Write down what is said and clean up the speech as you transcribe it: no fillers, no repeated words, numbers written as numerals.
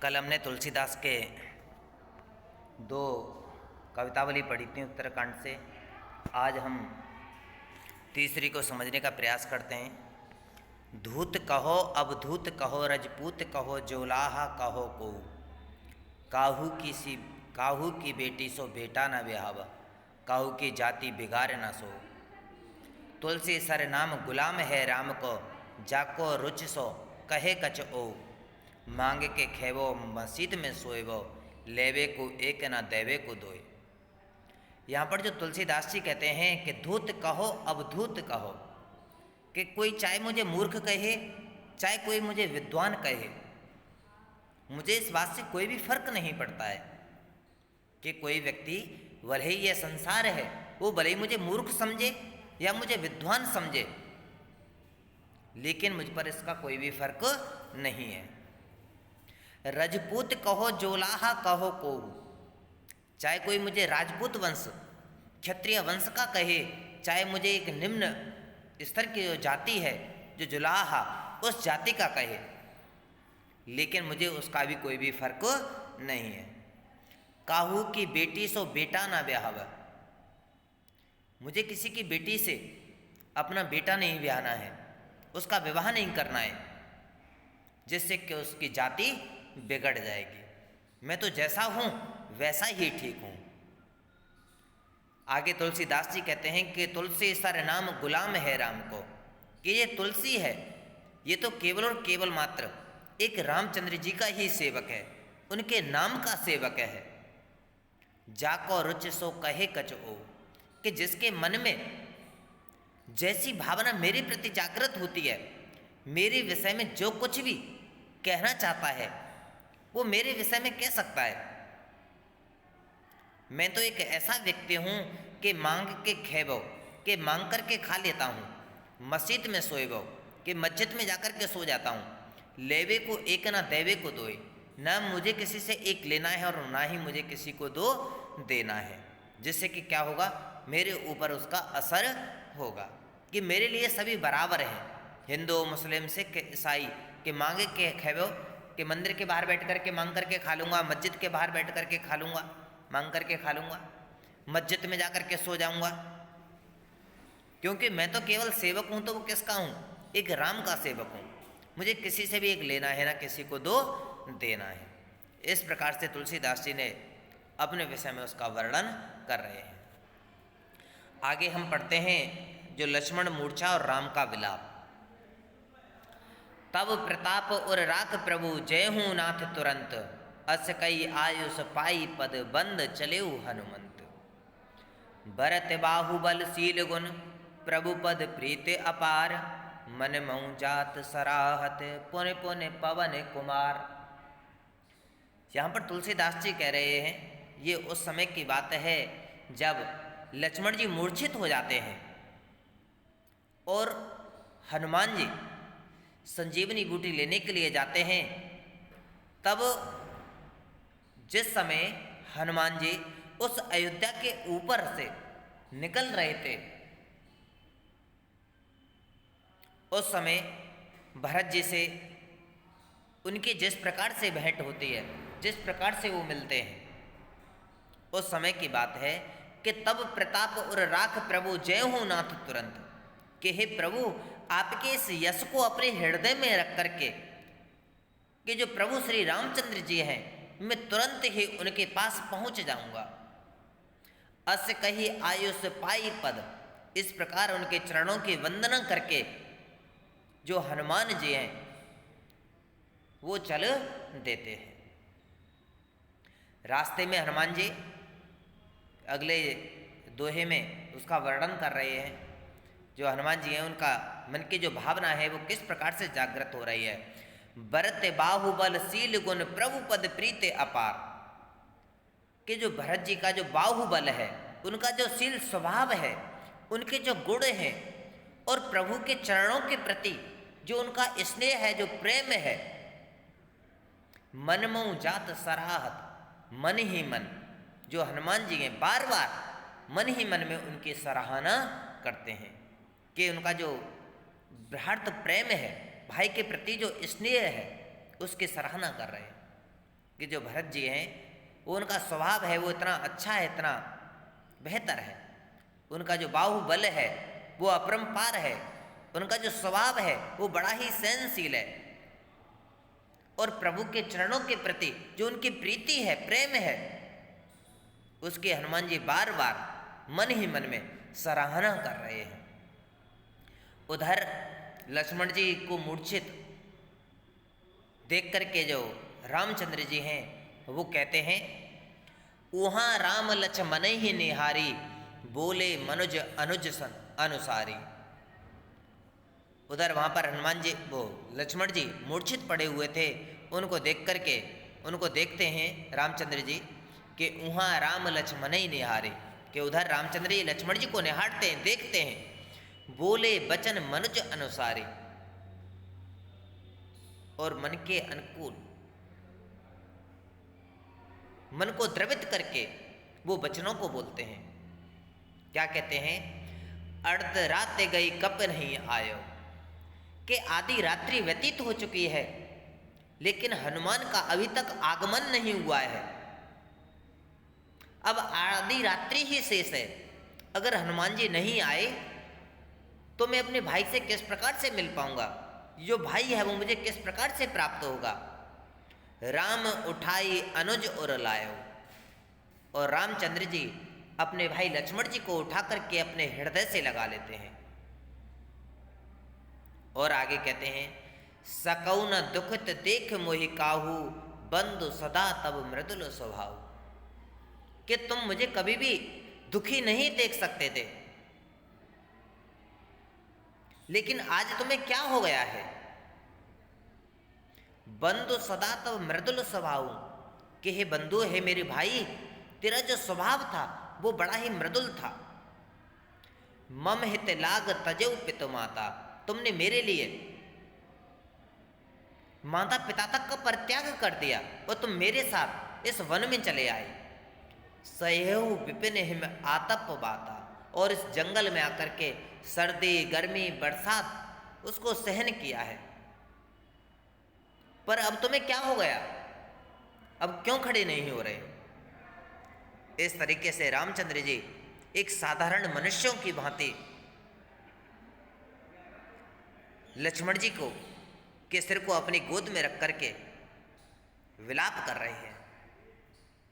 कल हमने तुलसीदास के दो कवितावली पढ़ी थी उत्तराखंड से। आज हम तीसरी को समझने का प्रयास करते हैं। धूत कहो अवधूत कहो रजपूत कहो जोलाहा कहो को, काहू की बेटी सो बेटा न ब्याहव, काहू की जाति बिगाड़ न सो। तुलसी सर नाम गुलाम है राम को, जाको रुच सो कहे कच ओ। मांग के खेवो मस्जिद में सोएवो, लेवे को एक ना देवे को दोए। यहाँ पर जो तुलसीदास जी कहते हैं कि धूत कहो अवधूत कहो, कि कोई चाहे मुझे मूर्ख कहे चाहे कोई मुझे विद्वान कहे, मुझे इस बात से कोई भी फर्क नहीं पड़ता है कि कोई व्यक्ति भले ही यह संसार है वो भले ही मुझे मूर्ख समझे या मुझे विद्वान समझे, लेकिन मुझ पर इसका कोई भी फर्क नहीं है। रजपूत कहो जोलाहा कहो को, चाहे कोई मुझे राजपूत वंश क्षत्रिय वंश का कहे, चाहे मुझे एक निम्न स्तर की जो जाति है जो जुलाहा उस जाति का कहे, लेकिन मुझे उसका भी कोई भी फर्क नहीं है। काहू की बेटी सो बेटा ना ब्याहव, मुझे किसी की बेटी से अपना बेटा नहीं ब्याहना है, उसका विवाह नहीं करना है, जिससे कि उसकी जाति बिगड़ जाएगी। मैं तो जैसा हूँ वैसा ही ठीक हूँ। आगे तुलसीदास जी कहते हैं कि तुलसी सर नाम गुलाम है राम को, कि ये तुलसी है ये तो केवल और केवल मात्र एक रामचंद्र जी का ही सेवक है, उनके नाम का सेवक है। जाको रुच सो कहे कच ओ, कि जिसके मन में जैसी भावना मेरे प्रति जागृत होती है, मेरे विषय में जो कुछ भी कहना चाहता है वो मेरे विषय में कह सकता है। मैं तो एक ऐसा व्यक्ति हूँ कि मांग के खेबो, कि मांग करके खा लेता हूँ, मस्जिद में सोएबो, कि मस्जिद में जाकर के सो जाता हूँ। लेवे को एक ना देवे को दोए, ना मुझे किसी से एक लेना है और ना ही मुझे किसी को दो देना है, जिससे कि क्या होगा, मेरे ऊपर उसका असर होगा कि मेरे लिए सभी बराबर हैं, हिंदू मुस्लिम सिख ईसाई। कि मांगे के खेबो, कि मंदिर के बाहर बैठ करके मांग करके खा लूँगा, मस्जिद के बाहर बैठ करके खा लूँगा, मांग करके खा लूँगा, मस्जिद में जा कर के सो जाऊँगा, क्योंकि मैं तो केवल सेवक हूँ। तो वो किसका हूँ? एक राम का सेवक हूँ। मुझे किसी से भी एक लेना है ना किसी को दो देना है। इस प्रकार से तुलसीदास जी ने अपने विषय में उसका वर्णन कर रहे हैं। आगे हम पढ़ते हैं जो लक्ष्मण मूर्छा और राम का विलाप। तब प्रताप और राख प्रभु जय हूँ नाथ तुरंत, अस कई आयुष पाई पद बंद चलेऊ हनुमंत। भरत बाहुबल शील गुण प्रभु पद प्रीत अपार, मन मऊ जात सराहत पुन पुन पवन कुमार। यहाँ पर तुलसीदास जी कह रहे हैं ये उस समय की बात है जब लक्ष्मण जी मूर्छित हो जाते हैं और हनुमान जी संजीवनी बूटी लेने के लिए जाते हैं। तब जिस समय हनुमान जी उस अयोध्या के ऊपर से निकल रहे थे, उस समय भरत जी से उनकी जिस प्रकार से भेंट होती है, जिस प्रकार से वो मिलते हैं, उस समय की बात है कि तब प्रताप और राख प्रभु जय हूँ नाथ तुरंत, कि हे प्रभु आपके इस यश को अपने हृदय में रख करके कि जो प्रभु श्री रामचंद्र जी हैं, मैं तुरंत ही उनके पास पहुंच जाऊंगा। अस कही आयुष पाई पद, इस प्रकार उनके चरणों की वंदना करके जो हनुमान जी हैं वो चल देते हैं। रास्ते में हनुमान जी अगले दोहे में उसका वर्णन कर रहे हैं। जो हनुमान जी हैं उनका मन की जो भावना है वो किस प्रकार से जागृत हो रही है। भरत बाहुबल शील गुण प्रभु पद प्रीत अपार, कि जो भरत जी का जो बाहुबल है, उनका जो शील स्वभाव है, उनके जो गुण हैं और प्रभु के चरणों के प्रति जो उनका स्नेह है, जो प्रेम है, मन मऊ जात सराहत, मन ही मन जो हनुमान जी हैं बार बार मन ही मन में उनकी सराहना करते हैं कि उनका जो बृहत प्रेम है, भाई के प्रति जो स्नेह है, उसकी सराहना कर रहे हैं। कि जो भरत जी हैं वो उनका स्वभाव है वो इतना अच्छा है, इतना बेहतर है, उनका जो बाहुबल है वो अपरंपार है, उनका जो स्वभाव है वो बड़ा ही सहनशील है, और प्रभु के चरणों के प्रति जो उनकी प्रीति है, प्रेम है, उसके हनुमान जी बार बार मन ही मन में सराहना कर रहे हैं। उधर लक्ष्मण जी को मूर्छित देख करके जो रामचंद्र जी हैं वो कहते हैं, उहाँ राम लक्ष्मण ही निहारी, बोले मनुज अनुज सन अनुसारी। उधर वहाँ पर हनुमान जी वो लक्ष्मण जी मूर्छित पड़े हुए थे, उनको देख करके उनको देखते हैं रामचंद्र जी कि उहाँ राम लक्ष्मण ही निहारे, कि उधर रामचंद्र जी लक्ष्मण जी को निहारते हैं, देखते हैं, बोले बचन मनुज अनुसारी, और मन के अनुकूल, मन को द्रवित करके वो वचनों को बोलते हैं। क्या कहते हैं, अर्ध रात गई कप नहीं आयो, कि आधी रात्रि व्यतीत हो चुकी है लेकिन हनुमान का अभी तक आगमन नहीं हुआ है। अब आधी रात्रि ही शेष है, अगर हनुमान जी नहीं आए तो मैं अपने भाई से किस प्रकार से मिल पाऊंगा, जो भाई है वो मुझे किस प्रकार से प्राप्त होगा। राम उठाई अनुज और लायो, और रामचंद्र जी अपने भाई लक्ष्मण जी को उठा करके अपने हृदय से लगा लेते हैं। और आगे कहते हैं, सकौ न दुखित देख मोहि काहू, बंधु सदा तब मृदुल स्वभाव, कि तुम मुझे कभी भी दुखी नहीं देख सकते थे, लेकिन आज तुम्हें क्या हो गया है। बंधु सदा तब मृदुल स्वभाव, कि हे बंधु, हे मेरे भाई, तेरा जो स्वभाव था वो बड़ा ही मृदुल था। मम हित लाग तजौ पितु माता, तुमने मेरे लिए माता पिता तक का परित्याग कर दिया और तुम मेरे साथ इस वन में चले आए। सहु विपिन हिम आतप बाता, और इस जंगल में आकर के सर्दी गर्मी बरसात उसको सहन किया है। पर अब तुम्हें क्या हो गया, अब क्यों खड़े नहीं हो रहे। इस तरीके से रामचंद्र जी एक साधारण मनुष्यों की भांति लक्ष्मण जी को के सिर को अपनी गोद में रख करके विलाप कर रहे हैं।